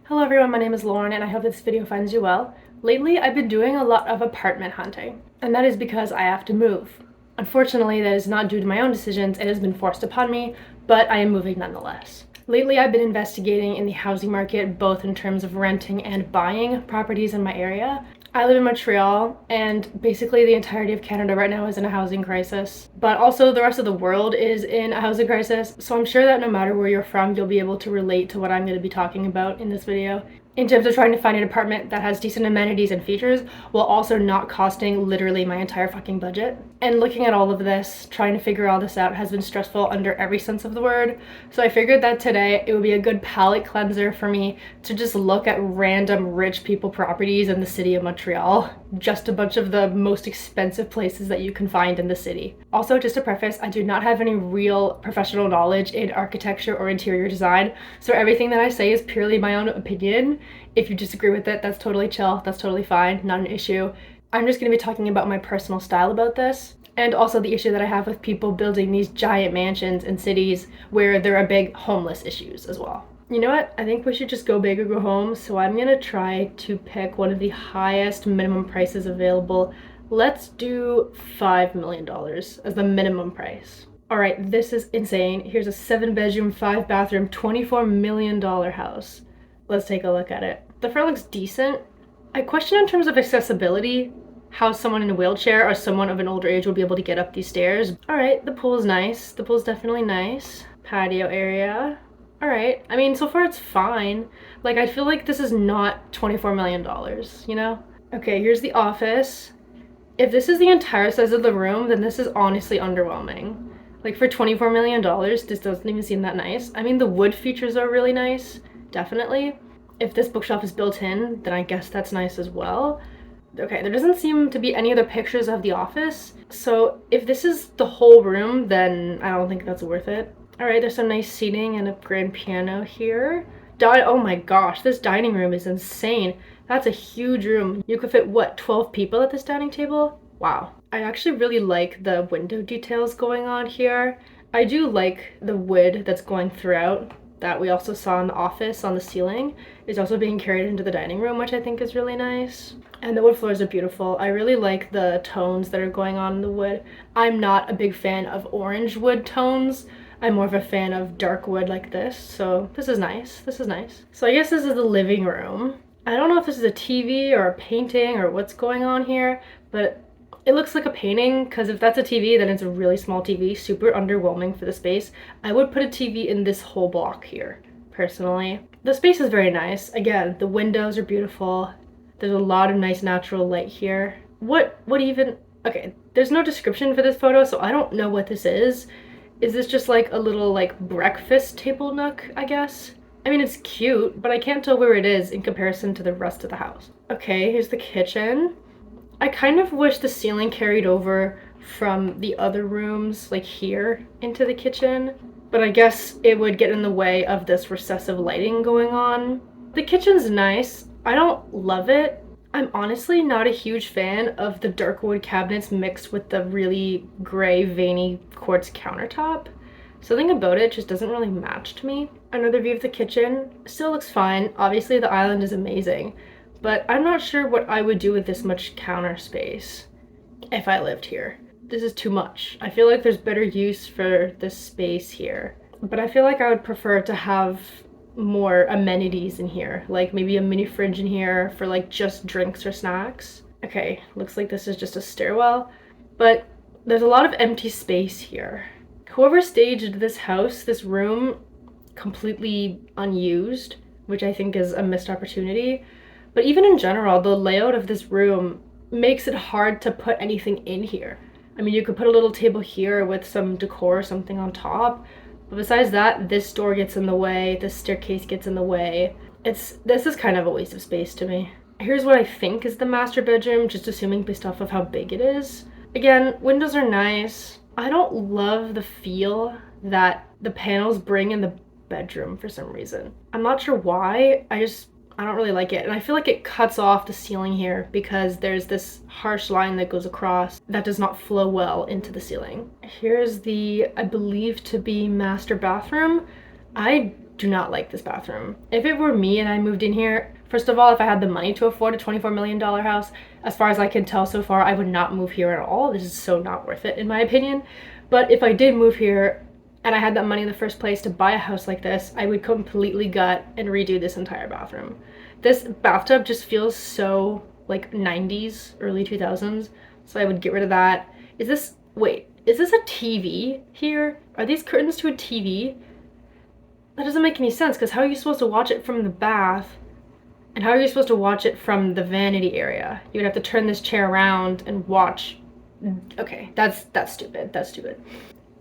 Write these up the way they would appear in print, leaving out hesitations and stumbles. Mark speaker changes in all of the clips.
Speaker 1: Hello everyone, my name is Lauren and I hope this video finds you well. Lately, I've been doing a lot of apartment hunting, and that is because I have to move. Unfortunately, that is not due to my own decisions, it has been forced upon me, but I am moving nonetheless. Lately, I've been investigating in the housing market, both in terms of renting and buying properties in my area. I live in Montreal, and basically the entirety of Canada right now is in a housing crisis. But also the rest of the world is in a housing crisis, so I'm sure that no matter where you're from, you'll be able to relate to what I'm going to be talking about in this video. In terms of trying to find an apartment that has decent amenities and features, while also not costing literally my entire fucking budget. And looking at all of this, trying to figure all this out has been stressful under every sense of the word. So I figured that today it would be a good palate cleanser for me to just look at random rich people properties in the city of Montreal. Just a bunch of the most expensive places that you can find in the city. Also, just to preface, I do not have any real professional knowledge in architecture or interior design, so everything that I say is purely my own opinion. If you disagree with it, that's totally chill, that's totally fine, not an issue. I'm just going to be talking about my personal style about this, and also the issue that I have with people building these giant mansions in cities where there are big homeless issues as well. You know what? I think we should just go big or go home, so I'm gonna try to pick one of the highest minimum prices available. Let's do $5 million as the minimum price. All right, this is insane. Here's a 7-bedroom, 5-bathroom, $24 million house. Let's take a look at it. The front looks decent. I question in terms of accessibility, how someone in a wheelchair or someone of an older age will be able to get up these stairs. All right, the pool's nice. The pool's definitely nice. Patio area. All right, I mean, so far it's fine. Like, I feel like this is not $24 million, you know? Okay, here's the office. If this is the entire size of the room, then this is honestly underwhelming. Like, for $24 million, this doesn't even seem that nice. I mean, the wood features are really nice, definitely. If this bookshelf is built in, then I guess that's nice as well. Okay, there doesn't seem to be any other pictures of the office. So if this is the whole room, then I don't think that's worth it. All right, there's some nice seating and a grand piano here. Oh my gosh, this dining room is insane. That's a huge room. You could fit, what, 12 people at this dining table? Wow. I actually really like the window details going on here. I do like the wood that's going throughout that we also saw in the office on the ceiling is also being carried into the dining room, which I think is really nice. And the wood floors are beautiful. I really like the tones that are going on in the wood. I'm not a big fan of orange wood tones. I'm more of a fan of dark wood like this, so this is nice. This is nice. So I guess this is the living room. I don't know if this is a TV or a painting or what's going on here, but it looks like a painting, because if that's a TV, then it's a really small TV, super underwhelming for the space. I would put a TV in this whole block here, personally. The space is very nice. Again, the windows are beautiful. There's a lot of nice natural light here. What even, okay, there's no description for this photo, so I don't know what this is. Is this just like a little like breakfast table nook, I guess? I mean, it's cute, but I can't tell where it is in comparison to the rest of the house. Okay, here's the kitchen. I kind of wish the ceiling carried over from the other rooms, like here, into the kitchen, but I guess it would get in the way of this recessive lighting going on. The kitchen's nice. I don't love it. I'm honestly not a huge fan of the dark wood cabinets mixed with the really gray, veiny quartz countertop. Something about it just doesn't really match to me. Another view of the kitchen still looks fine. Obviously, the island is amazing, but I'm not sure what I would do with this much counter space if I lived here. This is too much. I feel like there's better use for this space here, but I feel like I would prefer to have more amenities in here, like maybe a mini fridge in here for like just drinks or snacks. Okay, looks like this is just a stairwell, but there's a lot of empty space here. Whoever staged this house, this room, completely unused, which I think is a missed opportunity. But even in general, the layout of this room makes it hard to put anything in here. I mean, you could put a little table here with some decor or something on top, but besides that, this door gets in the way, this staircase gets in the way. This is kind of a waste of space to me. Here's what I think is the master bedroom, just assuming based off of how big it is. Again, windows are nice. I don't love the feel that the panels bring in the bedroom for some reason. I'm not sure why, I don't really like it, and I feel like it cuts off the ceiling here because there's this harsh line that goes across that does not flow well into the ceiling. Here's the, I believe to be master bathroom. I do not like this bathroom. If it were me and I moved in here, first of all, if I had the money to afford a $24 million house, as far as I can tell so far, I would not move here at all. This is so not worth it in my opinion. But if I did move here and I had that money in the first place to buy a house like this, I would completely gut and redo this entire bathroom. This bathtub just feels so like 90s, early 2000s, so I would get rid of that. Is this a TV here? Are these curtains to a TV? That doesn't make any sense, because how are you supposed to watch it from the bath? And how are you supposed to watch it from the vanity area? You would have to turn this chair around and watch. Okay, that's stupid. That's stupid.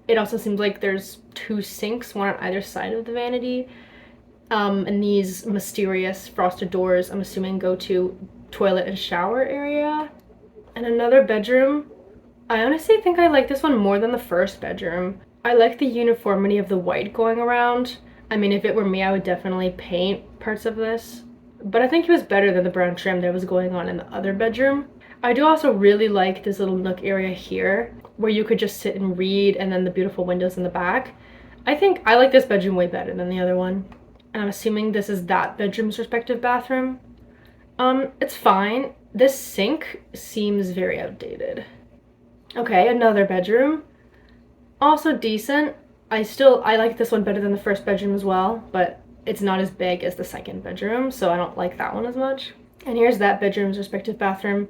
Speaker 1: It also seems like there's two sinks, one on either side of the vanity. And these mysterious frosted doors, I'm assuming, go to toilet and shower area. And another bedroom. I honestly think I like this one more than the first bedroom. I like the uniformity of the white going around. I mean, if it were me, I would definitely paint parts of this. But I think it was better than the brown trim that was going on in the other bedroom. I do also really like this little nook area here, where you could just sit and read, and then the beautiful windows in the back. I think I like this bedroom way better than the other one. And I'm assuming this is that bedroom's respective bathroom. It's fine. This sink seems very outdated. Okay, another bedroom. Also decent. I like this one better than the first bedroom as well, but it's not as big as the second bedroom, so I don't like that one as much. And here's that bedroom's respective bathroom.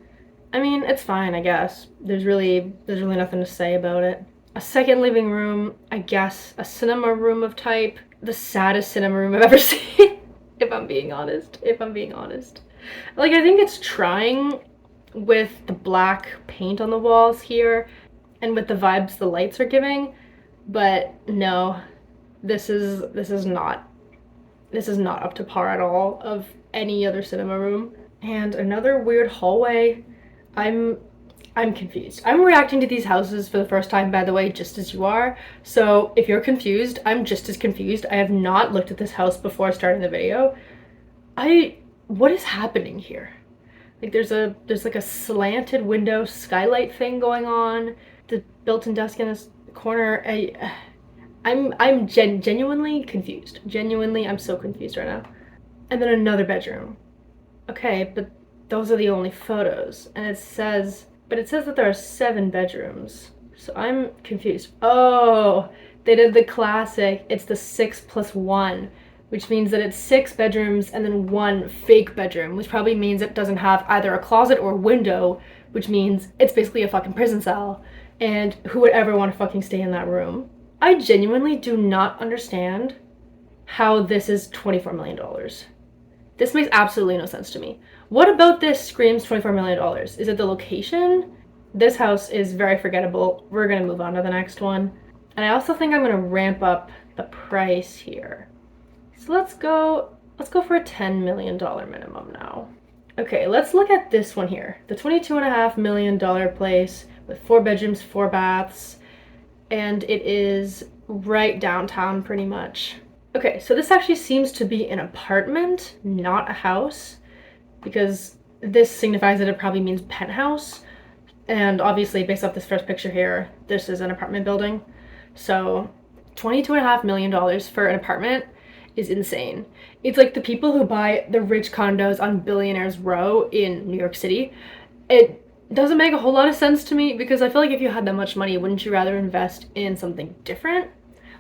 Speaker 1: I mean, it's fine, I guess. There's really nothing to say about it. A second living room, I guess, a cinema room of type. The saddest cinema room I've ever seen, if I'm being honest. Like, I think it's trying with the black paint on the walls here and with the vibes the lights are giving, but no, this is not up to par at all of any other cinema room. And another weird hallway. I'm confused. I'm reacting to these houses for the first time, by the way, just as you are. So if you're confused, I'm just as confused. I have not looked at this house before starting the video. What is happening here? Like there's like a slanted window skylight thing going on. The built-in desk in this corner. I'm genuinely confused. Genuinely, I'm so confused right now. And then another bedroom. Okay, but those are the only photos. And it says that there are 7 bedrooms. So I'm confused. Oh, they did the classic. It's the 6+1, which means that it's 6 bedrooms and then 1 fake bedroom, which probably means it doesn't have either a closet or window, which means it's basically a fucking prison cell. And who would ever want to fucking stay in that room? I genuinely do not understand how this is $24 million. This makes absolutely no sense to me. What about this screams $24 million? Is it the location? This house is very forgettable. We're gonna move on to the next one. And I also think I'm gonna ramp up the price here. So let's go for a $10 million minimum now. Okay, let's look at this one here. The $22.5 million place with 4 bedrooms, 4 baths, and it is right downtown pretty much. Okay, so this actually seems to be an apartment, not a house, because this signifies that it probably means penthouse. And obviously, based off this first picture here, this is an apartment building. So $22.5 million for an apartment is insane. It's like the people who buy the rich condos on Billionaires Row in New York City. It doesn't make a whole lot of sense to me, because I feel like if you had that much money, wouldn't you rather invest in something different?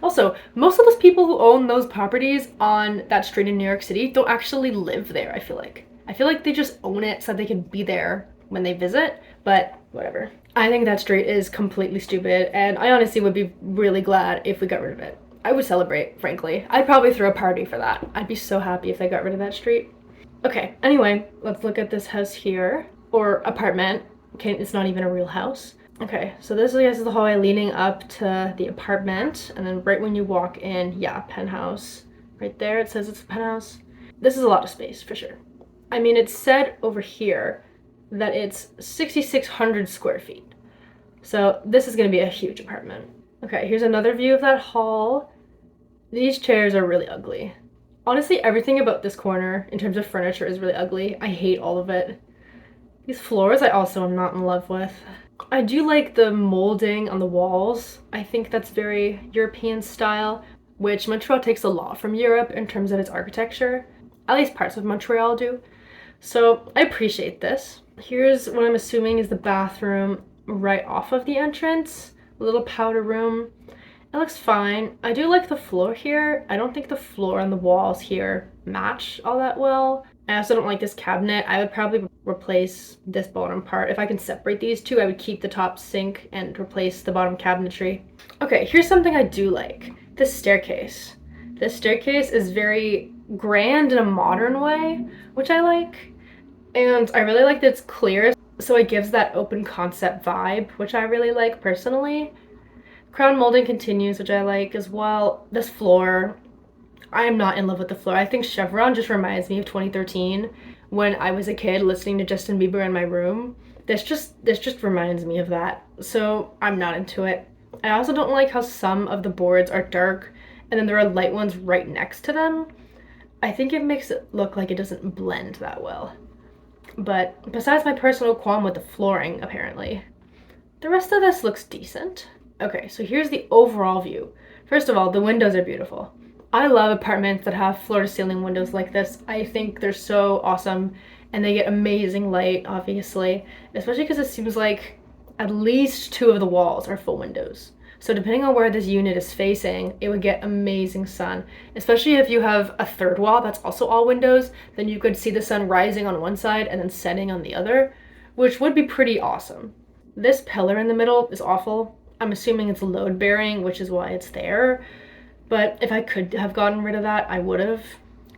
Speaker 1: Also, most of those people who own those properties on that street in New York City don't actually live there, I feel like. I feel like they just own it so that they can be there when they visit, but whatever. I think that street is completely stupid, and I honestly would be really glad if we got rid of it. I would celebrate, frankly. I'd probably throw a party for that. I'd be so happy if they got rid of that street. Okay, anyway, let's look at this house here, or apartment. Okay, it's not even a real house. Okay, so this is the hallway leading up to the apartment, and then right when you walk in, yeah, penthouse. Right there, it says it's a penthouse. This is a lot of space, for sure. I mean, it's said over here that it's 6,600 square feet. So this is gonna be a huge apartment. Okay, here's another view of that hall. These chairs are really ugly. Honestly, everything about this corner in terms of furniture is really ugly. I hate all of it. These floors I also am not in love with. I do like the molding on the walls. I think that's very European style. which Montreal takes a lot from Europe in terms of its architecture. At least parts of Montreal do. So I appreciate this. Here's what I'm assuming is the bathroom right off of the entrance. A little powder room. It looks fine. I do like the floor here. I don't think the floor and the walls here match all that well. I also don't like this cabinet. I would probably replace this bottom part. If I can separate these two, I would keep the top sink and replace the bottom cabinetry. Okay, here's something I do like. This staircase. This staircase is very grand in a modern way, which I like. And I really like that it's clear, so it gives that open concept vibe, which I really like personally. Crown molding continues, which I like as well. This floor, I am not in love with the floor. I think Chevron just reminds me of 2013 when I was a kid listening to Justin Bieber in my room. This just reminds me of that. So I'm not into it. I also don't like how some of the boards are dark and then there are light ones right next to them. I think it makes it look like it doesn't blend that well. But besides my personal qualm with the flooring, apparently, the rest of this looks decent. Okay, so here's the overall view. First of all, the windows are beautiful. I love apartments that have floor-to-ceiling windows like this. I think they're so awesome, and they get amazing light, obviously, especially because it seems like at least 2 of the walls are full windows. So depending on where this unit is facing, it would get amazing sun. Especially if you have a third wall that's also all windows, then you could see the sun rising on one side and then setting on the other, which would be pretty awesome. This pillar in the middle is awful. I'm assuming it's load bearing, which is why it's there. But if I could have gotten rid of that, I would have.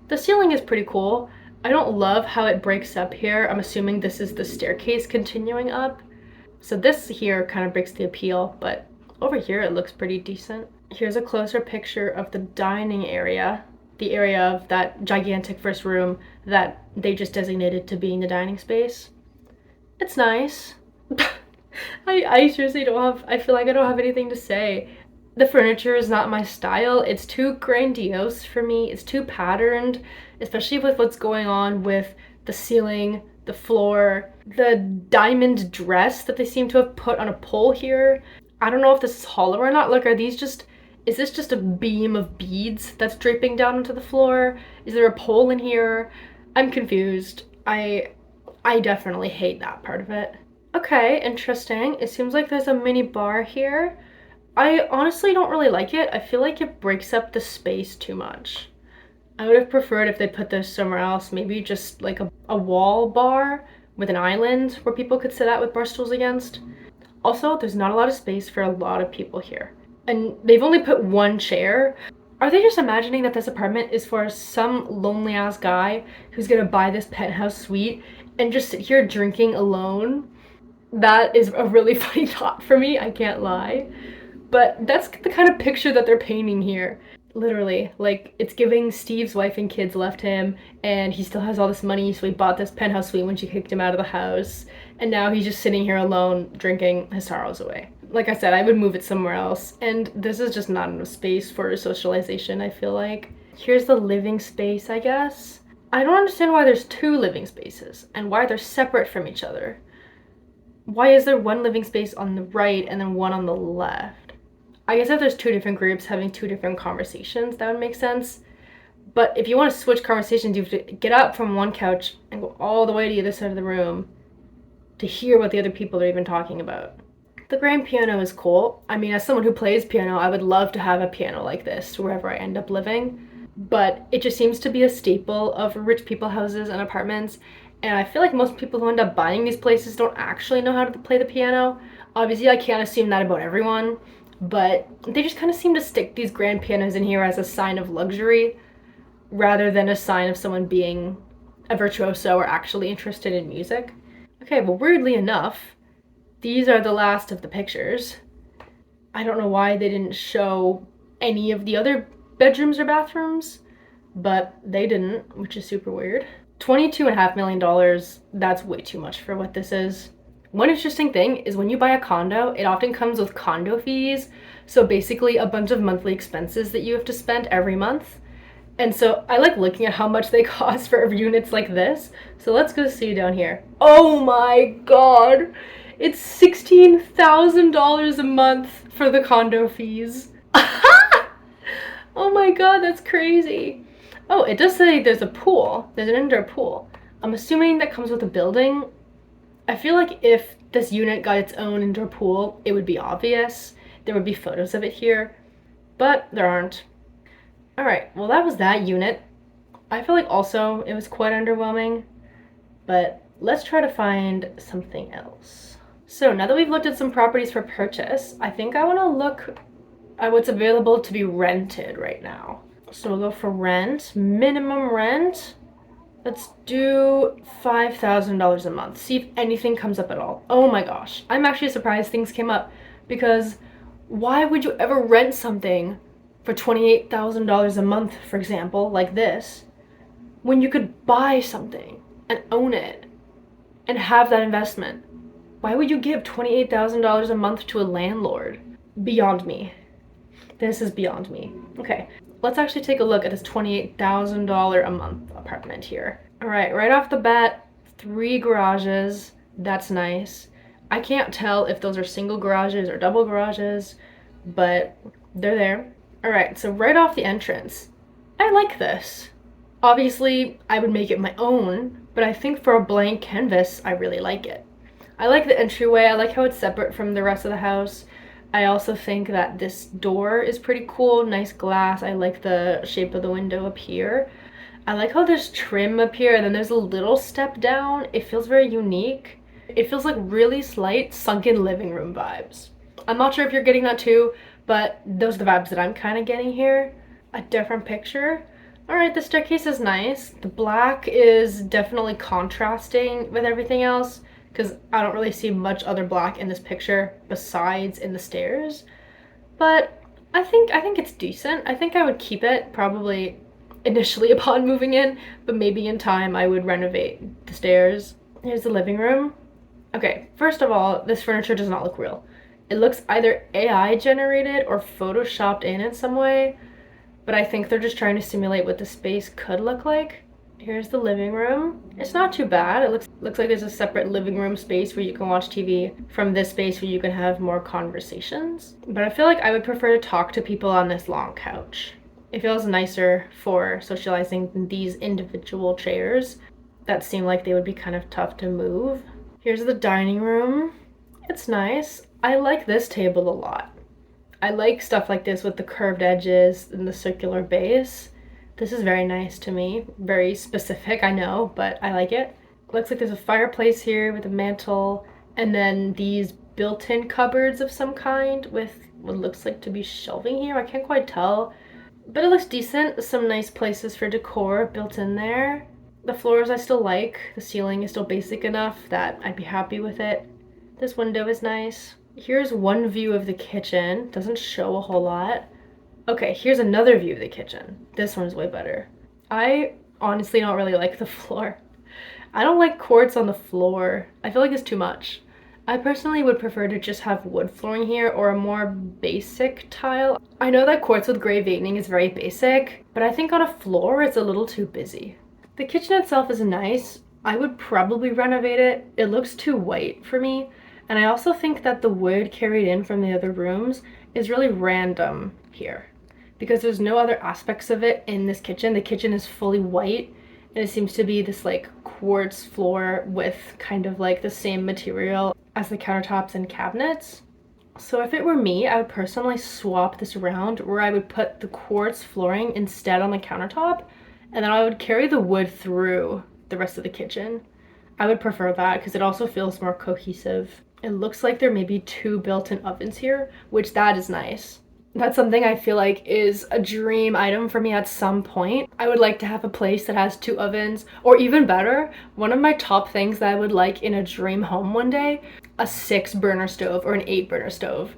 Speaker 1: The ceiling is pretty cool. I don't love how it breaks up here. I'm assuming this is the staircase continuing up. So this here kind of breaks the appeal, but over here it looks pretty decent. Here's a closer picture of the dining area, the area of that gigantic first room that they just designated to being the dining space. It's nice. I seriously don't have, I feel like I don't have anything to say. The furniture is not my style. It's too grandiose for me. It's too patterned, especially with what's going on with the ceiling, the floor, the diamond dress that they seem to have put on a pole here. I don't know if this is hollow or not. Like, is this just a beam of beads that's draping down onto the floor? Is there a pole in here? I'm confused. I definitely hate that part of it. Okay, interesting. It seems like there's a mini bar here. I honestly don't really like it. I feel like it breaks up the space too much. I would have preferred if they put this somewhere else, maybe just like a wall bar with an island where people could sit at with bar stools against. Also, there's not a lot of space for a lot of people here. And they've only put 1 chair. Are they just imagining that this apartment is for some lonely ass guy who's gonna buy this penthouse suite and just sit here drinking alone? That is a really funny thought for me, I can't lie. But that's the kind of picture that they're painting here. Literally, like, it's giving Steve's wife and kids left him, and he still has all this money, so he bought this penthouse suite when she kicked him out of the house, and now he's just sitting here alone, drinking his sorrows away. Like I said, I would move it somewhere else, and this is just not enough space for socialization, I feel like. Here's the living space, I guess. I don't understand why there's 2 living spaces, and why they're separate from each other. Why is there 1 living space on the right and then 1 on the left? I guess if there's 2 different groups having 2 different conversations, that would make sense. But if you want to switch conversations, you have to get up from one couch and go all the way to the other side of the room to hear what the other people are even talking about. The grand piano is cool. I mean, as someone who plays piano, I would love to have a piano like this wherever I end up living. But it just seems to be a staple of rich people houses and apartments. And I feel like most people who end up buying these places don't actually know how to play the piano. Obviously, I can't assume that about everyone. But they just kind of seem to stick these grand pianos in here as a sign of luxury rather than a sign of someone being a virtuoso or actually interested in music. Okay, well, weirdly enough, these are the last of the pictures. I don't know why they didn't show any of the other bedrooms or bathrooms, but they didn't, which is super weird. $22.5 million, that's way too much for what this is. One interesting thing is when you buy a condo, it often comes with condo fees. So basically a bunch of monthly expenses that you have to spend every month. And so I like looking at how much they cost for units like this. So let's go see down here. Oh my God. It's $16,000 a month for the condo fees. Oh my god, that's crazy. Oh, it does say there's a pool. There's an indoor pool. I'm assuming that comes with a building. I feel like if this unit got its own indoor pool, it would be obvious. There would be photos of it here, but there aren't. All right, well, that was that unit. I feel like also it was quite underwhelming, but let's try to find something else. So now that we've looked at some properties for purchase, I think I want to look at what's available to be rented right now. So we'll go for rent, minimum rent. Let's do $5,000 a month. See if anything comes up at all. Oh my gosh, I'm actually surprised things came up, because why would you ever rent something for $28,000 a month, for example, like this, when you could buy something and own it and have that investment? Why would you give $28,000 a month to a landlord? Beyond me. This is beyond me. Okay, let's actually take a look at this $28,000 a month apartment here. All right, right off the bat, 3 garages. That's nice. I can't tell if those are single garages or double garages, but they're there. All right, so right off the entrance, I like this. Obviously, I would make it my own, but I think for a blank canvas, I really like it. I like the entryway. I like how it's separate from the rest of the house. I also think that this door is pretty cool, nice glass. I like the shape of the window up here. I like how there's trim up here and then there's a little step down. It feels very unique. It feels like really slight sunken living room vibes. I'm not sure if you're getting that too, but those are the vibes that I'm kind of getting here. A different picture. All right, the staircase is nice. The black is definitely contrasting with everything else, because I don't really see much other black in this picture besides in the stairs. But I think it's decent. I think I would keep it probably initially upon moving in, but maybe in time I would renovate the stairs. Here's the living room. Okay, first of all, this furniture does not look real. It looks either AI generated or photoshopped in some way, but I think they're just trying to simulate what the space could look like. Here's the living room. It's not too bad. It looks like there's a separate living room space where you can watch TV from this space where you can have more conversations. But I feel like I would prefer to talk to people on this long couch. It feels nicer for socializing than these individual chairs that seem like they would be kind of tough to move. Here's the dining room. It's nice. I like this table a lot. I like stuff like this with the curved edges and the circular base. This is very nice to me. Very specific, I know, but I like it. Looks like there's a fireplace here with a mantle, and then these built-in cupboards of some kind with what looks like to be shelving here. I can't quite tell, but it looks decent. Some nice places for decor built in there. The floors I still like. The ceiling is still basic enough that I'd be happy with it. This window is nice. Here's one view of the kitchen. Doesn't show a whole lot. Okay, here's another view of the kitchen. This one's way better. I honestly don't really like the floor. I don't like quartz on the floor. I feel like it's too much. I personally would prefer to just have wood flooring here or a more basic tile. I know that quartz with gray veining is very basic, but I think on a floor it's a little too busy. The kitchen itself is nice. I would probably renovate it. It looks too white for me. And I also think that the wood carried in from the other rooms is really random here, because there's no other aspects of it in this kitchen. The kitchen is fully white, and it seems to be this like quartz floor with kind of like the same material as the countertops and cabinets. So if it were me, I would personally swap this around, where I would put the quartz flooring instead on the countertop, and then I would carry the wood through the rest of the kitchen. I would prefer that because it also feels more cohesive. It looks like there may be 2 built-in ovens here, which that is nice. That's something I feel like is a dream item for me at some point. I would like to have a place that has 2 ovens, or even better, one of my top things that I would like in a dream home one day, a 6-burner stove or an 8-burner stove.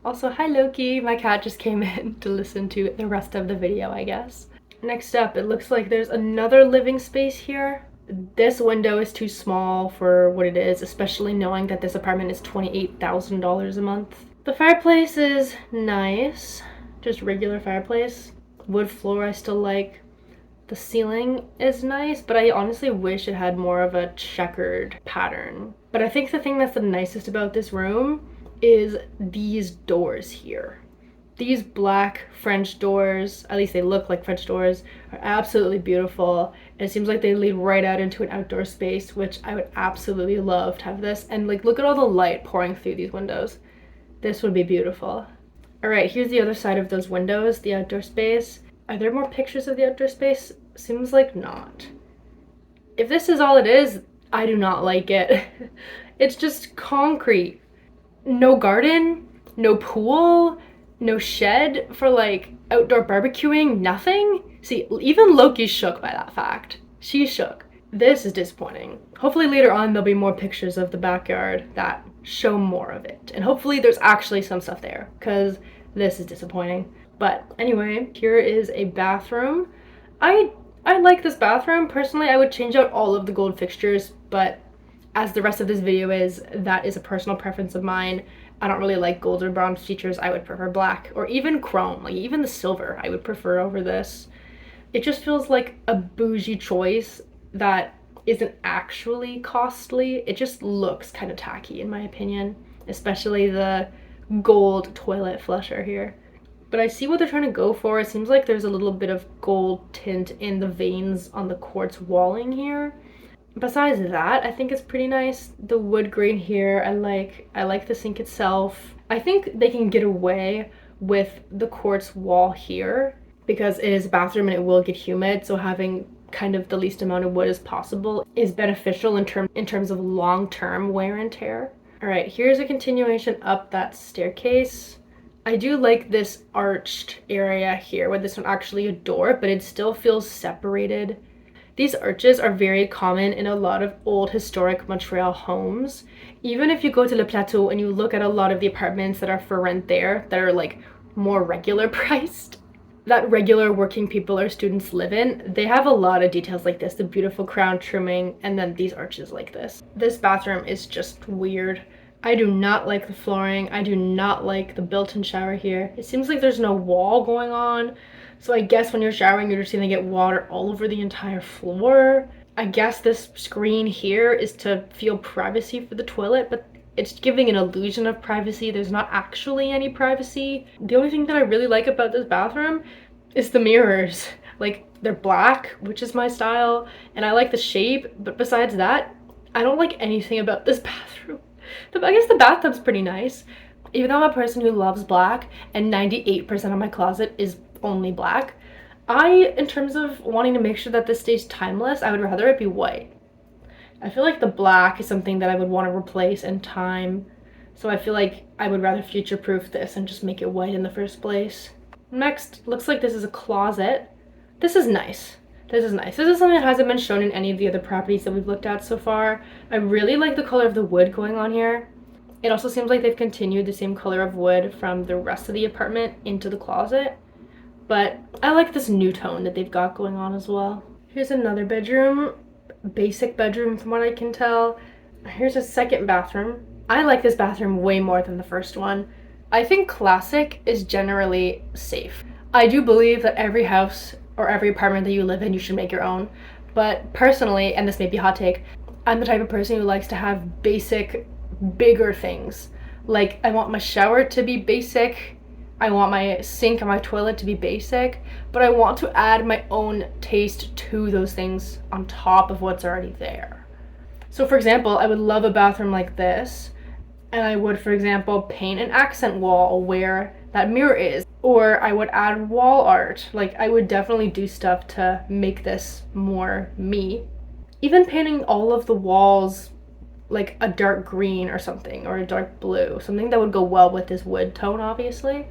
Speaker 1: Also, hi Loki, my cat just came in to listen to the rest of the video, I guess. Next up, it looks like there's another living space here. This window is too small for what it is, especially knowing that this apartment is $28,000 a month. The fireplace is nice, just regular fireplace. Wood floor I still like. The ceiling is nice, but I honestly wish it had more of a checkered pattern. But I think the thing that's the nicest about this room is these doors here. These black French doors, at least they look like French doors, are absolutely beautiful. And it seems like they lead right out into an outdoor space, which I would absolutely love to have this. And like, look at all the light pouring through these windows. This would be beautiful. All right, here's the other side of those windows, the outdoor space. Are there more pictures of the outdoor space? Seems like not. If this is all it is, I do not like it. It's just concrete. No garden, no pool, no shed for like outdoor barbecuing, nothing. See, even Loki's shook by that fact. She's shook. This is disappointing. Hopefully later on there'll be more pictures of the backyard that show more of it. And hopefully there's actually some stuff there, because this is disappointing. But anyway, here is a bathroom. I like this bathroom. Personally, I would change out all of the gold fixtures, but as the rest of this video is, that is a personal preference of mine. I don't really like gold or bronze features. I would prefer black or even chrome, like even the silver I would prefer over this. It just feels like a bougie choice that isn't actually costly. It just looks kind of tacky in my opinion, especially the gold toilet flusher here. But I see what they're trying to go for. It seems like there's a little bit of gold tint in the veins on the quartz walling here. Besides that, I think it's pretty nice. The wood grain here, I like the sink itself. I think they can get away with the quartz wall here because it is a bathroom and it will get humid, so having kind of the least amount of wood as possible is beneficial in terms of long-term wear and tear. All right, here's a continuation up that staircase. I do like this arched area here where this one actually a door, but it still feels separated. These arches are very common in a lot of old historic Montreal homes. Even if you go to Le Plateau and you look at a lot of the apartments that are for rent there that are like more regular priced, that regular working people or students live in, they have a lot of details like this, the beautiful crown trimming, and then these arches like this. This bathroom is just weird. I do not like the flooring. I do not like the built-in shower here. It seems like there's no wall going on. So I guess when you're showering, you're just gonna get water all over the entire floor. I guess this screen here is to feel privacy for the toilet, but it's giving an illusion of privacy. There's not actually any privacy. The only thing that I really like about this bathroom is the mirrors. Like, they're black, which is my style, and I like the shape, but besides that, I don't like anything about this bathroom. I guess the bathtub's pretty nice. Even though I'm a person who loves black and 98% of my closet is only black, in terms of wanting to make sure that this stays timeless, I would rather it be white. I feel like the black is something that I would want to replace in time, so I feel like I would rather future-proof this and just make it white in the first place. Next, looks like this is a closet. This is nice. This is nice. This is something that hasn't been shown in any of the other properties that we've looked at so far. I really like the color of the wood going on here. It also seems like they've continued the same color of wood from the rest of the apartment into the closet. But I like this new tone that they've got going on as well. Here's another bedroom. Basic bedroom from what I can tell. Here's a second bathroom. I like this bathroom way more than the first one. I think classic is generally safe. I do believe that every house or every apartment that you live in, you should make your own. But personally, and this may be a hot take, I'm the type of person who likes to have basic, bigger things. Like, I want my shower to be basic. I want my sink and my toilet to be basic, but I want to add my own taste to those things on top of what's already there. So for example, I would love a bathroom like this, and I would, for example, paint an accent wall where that mirror is, or I would add wall art. Like, I would definitely do stuff to make this more me. Even painting all of the walls like a dark green or something, or a dark blue, something that would go well with this wood tone, obviously.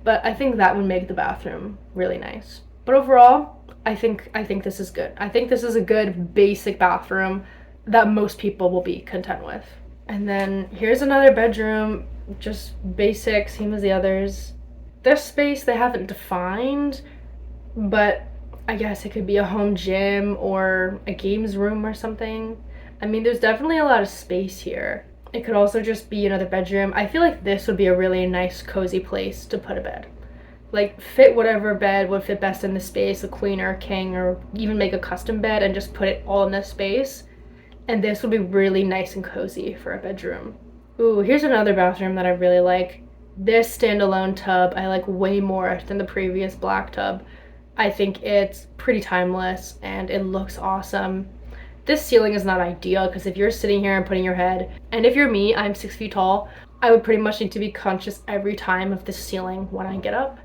Speaker 1: But I think that would make the bathroom really nice. But overall, I think this is good. I think this is a good basic bathroom that most people will be content with. And then here's another bedroom, just basic, same as the others. This space they haven't defined, but I guess it could be a home gym or a games room or something. I mean, there's definitely a lot of space here. It could also just be another bedroom. I feel like this would be a really nice, cozy place to put a bed. Like, fit whatever bed would fit best in the space, a queen or a king, or even make a custom bed and just put it all in this space. And this would be really nice and cozy for a bedroom. Ooh, here's another bathroom that I really like. This standalone tub I like way more than the previous black tub. I think it's pretty timeless and it looks awesome. This ceiling is not ideal because if you're sitting here and putting your head, and if you're me, I'm 6 feet tall, I would pretty much need to be conscious every time of the ceiling when I get up.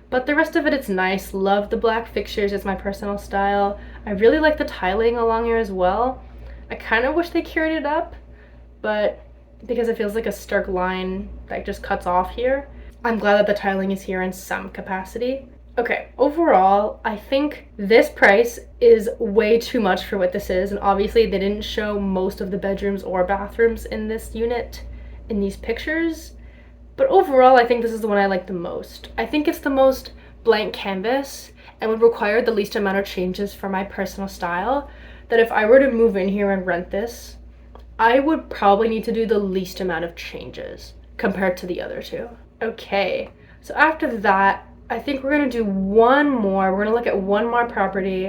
Speaker 1: But the rest of it, it's nice. Love the black fixtures, it's my personal style. I really like the tiling along here as well. I kind of wish they carried it up, but because it feels like a stark line that just cuts off here, I'm glad that the tiling is here in some capacity. Okay, overall, I think this price is way too much for what this is, and obviously they didn't show most of the bedrooms or bathrooms in this unit in these pictures. But overall, I think this is the one I like the most. I think it's the most blank canvas and would require the least amount of changes for my personal style. That if I were to move in here and rent this, I would probably need to do the least amount of changes compared to the other two. Okay, so after that, I think we're gonna do one more. We're gonna look at one more property,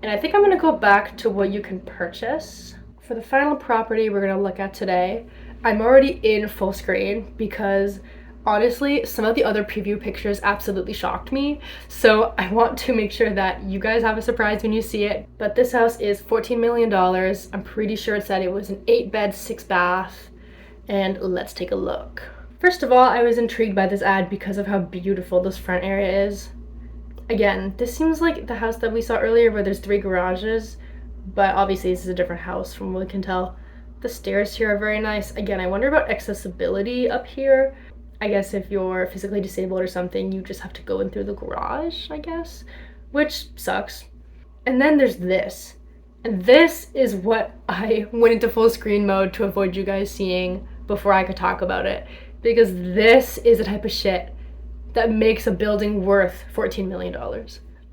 Speaker 1: and I think I'm gonna go back to what you can purchase. For the final property we're gonna look at today, I'm already in full screen because honestly, some of the other preview pictures absolutely shocked me. So I want to make sure that you guys have a surprise when you see it. But this house is $14 million. I'm pretty sure it said it was an 8-bed, 6-bath. And let's take a look. First of all, I was intrigued by this ad because of how beautiful this front area is. Again, this seems like the house that we saw earlier where there's 3 garages, but obviously this is a different house from what we can tell. The stairs here are very nice. Again, I wonder about accessibility up here. I guess if you're physically disabled or something, you just have to go in through the garage, I guess, which sucks. And then there's this. And this is what I went into full screen mode to avoid you guys seeing before I could talk about it. Because this is the type of shit that makes a building worth $14 million.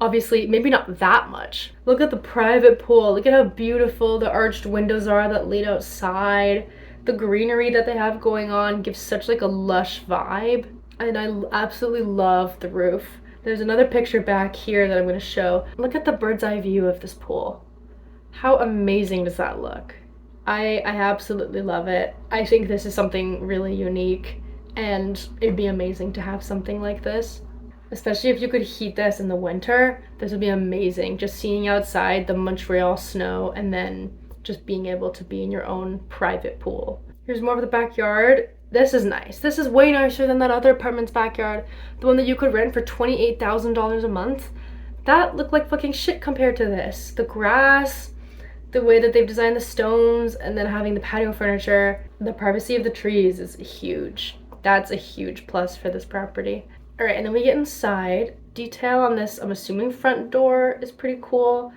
Speaker 1: Obviously, maybe not that much. Look at the private pool. Look at how beautiful the arched windows are that lead outside. The greenery that they have going on gives such like a lush vibe. And I absolutely love the roof. There's another picture back here that I'm going to show. Look at the bird's eye view of this pool. How amazing does that look? I absolutely love it. I think this is something really unique, and it'd be amazing to have something like this. Especially if you could heat this in the winter, this would be amazing. Just seeing outside the Montreal snow and then just being able to be in your own private pool. Here's more of the backyard. This is nice. This is way nicer than that other apartment's backyard. The one that you could rent for $28,000 a month. That looked like fucking shit compared to this. The grass, the way that they've designed the stones, and then having the patio furniture. The privacy of the trees is huge. That's a huge plus for this property. All right, and then we get inside. Detail on this, I'm assuming front door is pretty cool.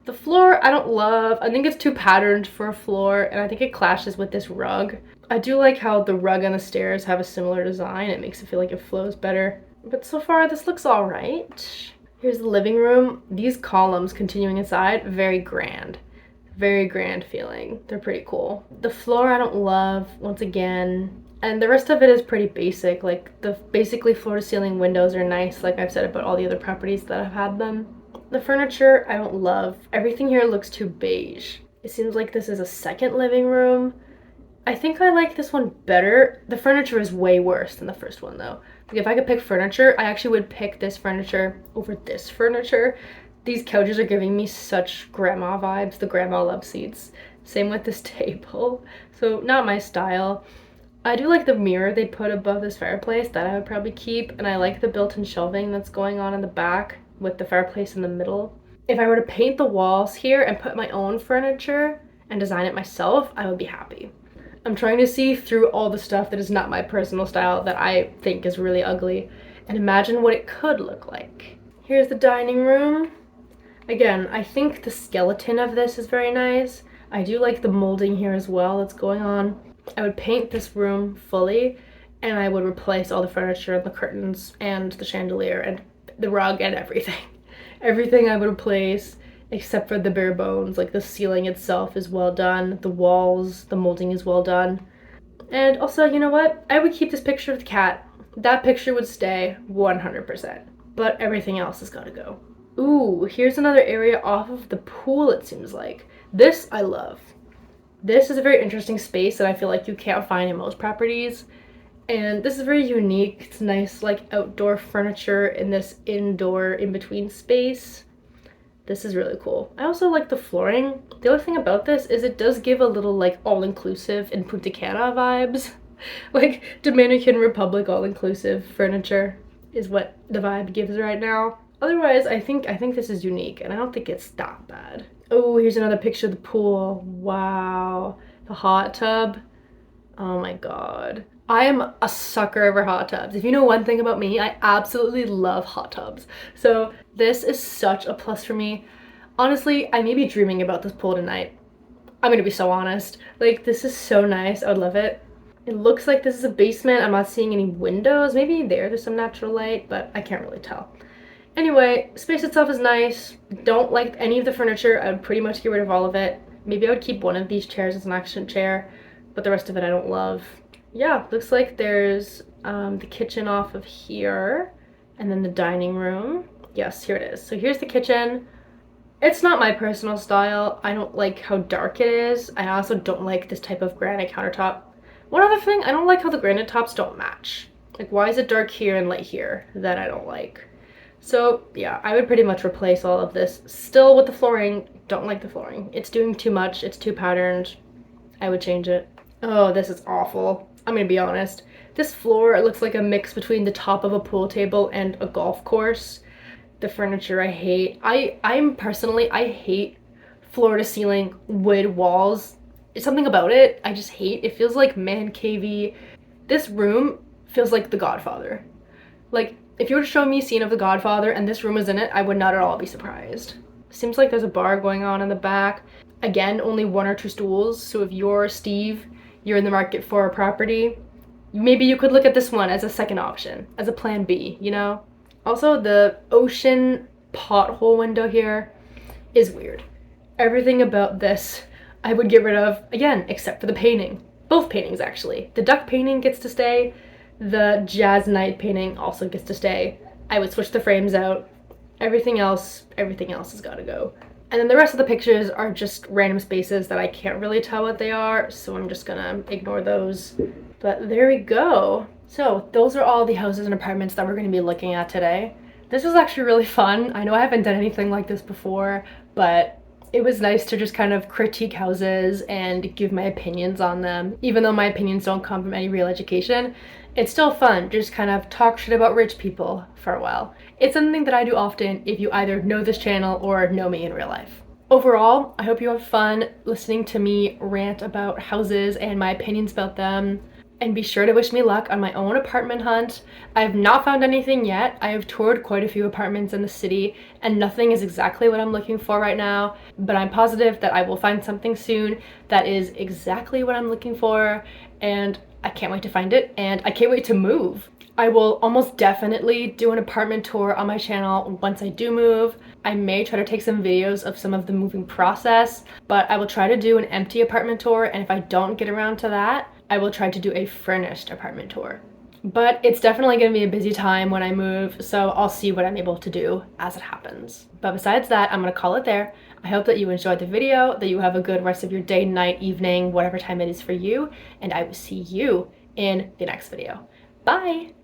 Speaker 1: The floor, I don't love. I think it's too patterned for a floor, and I think it clashes with this rug. I do like how the rug on the stairs have a similar design. It makes it feel like it flows better. But so far, this looks all right. Here's the living room. These columns continuing inside, very grand. Very grand feeling. They're pretty cool. The floor I don't love, once again. And the rest of it is pretty basic. Like the basically floor to ceiling windows are nice, like I've said about all the other properties that have had them. The furniture I don't love. Everything here looks too beige. It seems like this is a second living room. I think I like this one better. The furniture is way worse than the first one though. Like if I could pick furniture, I actually would pick this furniture over this furniture. These couches are giving me such grandma vibes, the grandma love seats. Same with this table. So not my style. I do like the mirror they put above this fireplace, that I would probably keep, and I like the built-in shelving that's going on in the back with the fireplace in the middle. If I were to paint the walls here and put my own furniture and design it myself, I would be happy. I'm trying to see through all the stuff that is not my personal style that I think is really ugly and imagine what it could look like. Here's the dining room. Again, I think the skeleton of this is very nice. I do like the molding here as well that's going on. I would paint this room fully, and I would replace all the furniture and the curtains and the chandelier and the rug and everything. Everything I would replace except for the bare bones. Like the ceiling itself is well done, the walls, the molding is well done. And also, you know what? I would keep this picture of the cat. That picture would stay 100%, but everything else has got to go. Ooh, here's another area off of the pool, it seems like. This I love. This is a very interesting space that I feel like you can't find in most properties. And this is very unique. It's nice like outdoor furniture in this indoor in-between space. This is really cool. I also like the flooring. The other thing about this is it does give a little like all-inclusive in Punta Cana vibes. Like Dominican Republic all-inclusive furniture is what the vibe gives right now. Otherwise, I think this is unique and I don't think it's that bad. Oh, here's another picture of the pool. Wow. The hot tub. Oh my god. I am a sucker for hot tubs. If you know one thing about me, I absolutely love hot tubs. So this is such a plus for me. Honestly, I may be dreaming about this pool tonight. I'm gonna be so honest. Like, this is so nice. I would love it. It looks like this is a basement. I'm not seeing any windows. Maybe there's some natural light, but I can't really tell. Anyway, space itself is nice. Don't like any of the furniture. I would pretty much get rid of all of it. Maybe I would keep one of these chairs as an action chair, but the rest of it I don't love. Yeah, looks like there's the kitchen off of here, and then the dining room. Yes, here it is. So here's the kitchen. It's not my personal style. I don't like how dark it is. I also don't like this type of granite countertop. One other thing, I don't like how the granite tops don't match. Like, why is it dark here and light here? That I don't like. So yeah, I would pretty much replace all of this. Still with the flooring, don't like the flooring. It's doing too much, it's too patterned. I would change it. Oh, this is awful. I'm gonna be honest. This floor, it looks like a mix between the top of a pool table and a golf course. The furniture I hate. I hate floor to ceiling wood walls. It's something about it I just hate. It feels like man cavey. This room feels like The Godfather. Like, if you were to show me a scene of The Godfather and this room was in it, I would not at all be surprised. Seems like there's a bar going on in the back. Again, only 1 or 2 stools, so if you're Steve, you're in the market for a property, maybe you could look at this one as a second option, as a plan B, you know? Also, the ocean pothole window here is weird. Everything about this I would get rid of, again, except for the painting. Both paintings, actually. The duck painting gets to stay. The Jazz Night painting also gets to stay. I would switch the frames out. Everything else has got to go. And then the rest of the pictures are just random spaces that I can't really tell what they are, so I'm just gonna ignore those. But there we go. So those are all the houses and apartments that we're gonna be looking at today. This was actually really fun. I know I haven't done anything like this before, but it was nice to just kind of critique houses and give my opinions on them. Even though my opinions don't come from any real education, it's still fun to just kind of talk shit about rich people for a while. It's something that I do often if you either know this channel or know me in real life. Overall, I hope you have fun listening to me rant about houses and my opinions about them. And be sure to wish me luck on my own apartment hunt. I have not found anything yet. I have toured quite a few apartments in the city and nothing is exactly what I'm looking for right now, but I'm positive that I will find something soon that is exactly what I'm looking for, and I can't wait to find it and I can't wait to move. I will almost definitely do an apartment tour on my channel once I do move. I may try to take some videos of some of the moving process, but I will try to do an empty apartment tour, and if I don't get around to that, I will try to do a furnished apartment tour. But it's definitely going to be a busy time when I move, so I'll see what I'm able to do as it happens. But besides that, I'm going to call it there. I hope that you enjoyed the video, that you have a good rest of your day, night, evening, whatever time it is for you, and I will see you in the next video. Bye!